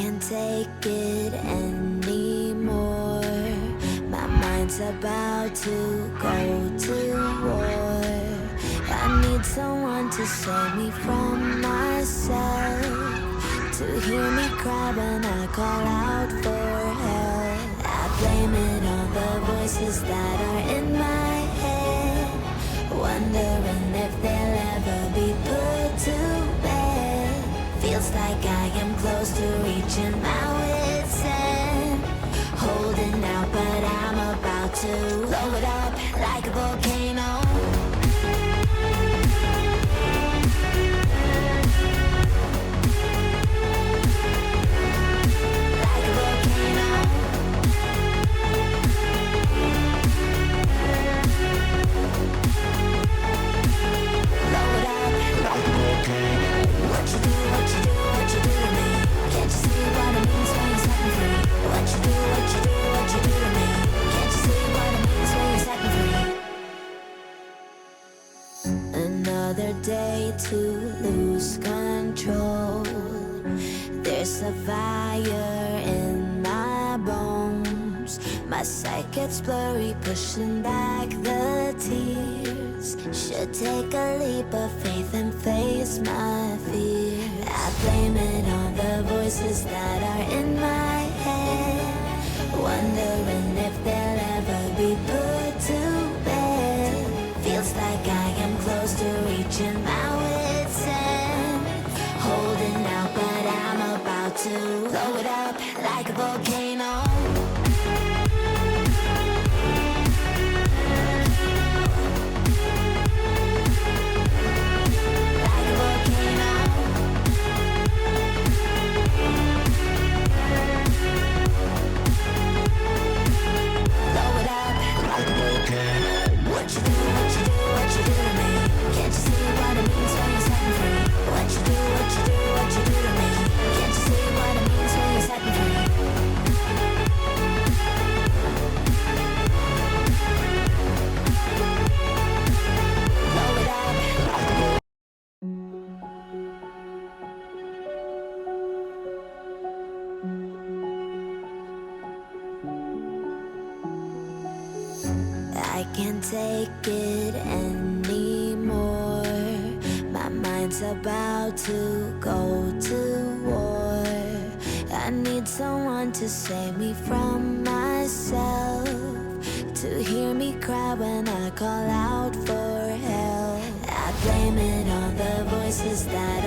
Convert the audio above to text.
can't take it anymore. My mind's about to go to war. I need someone to save me from myself, to hear me cry when I call out for help. I blame it on the voices that are in my head, wondering if they'll ever be put to bed. Feels like I am close to reaching my wit's end, holding out, but I'm about to blow it up like a volcano. Another day to lose control. There's a fire in my bones. My sight gets blurry, pushing back the tears. Should take a leap of faith and face my fear. I blame it on the voices that are in my head, wondering if they'll ever be put to bed. Feels like I am close to reaching my wit's end, holding out, but I'm about to blow it up like a volcano. I can't take it anymore. My mind's about to go to war. I need someone to save me from myself, to hear me cry when I call out for help. I blame it on the voices that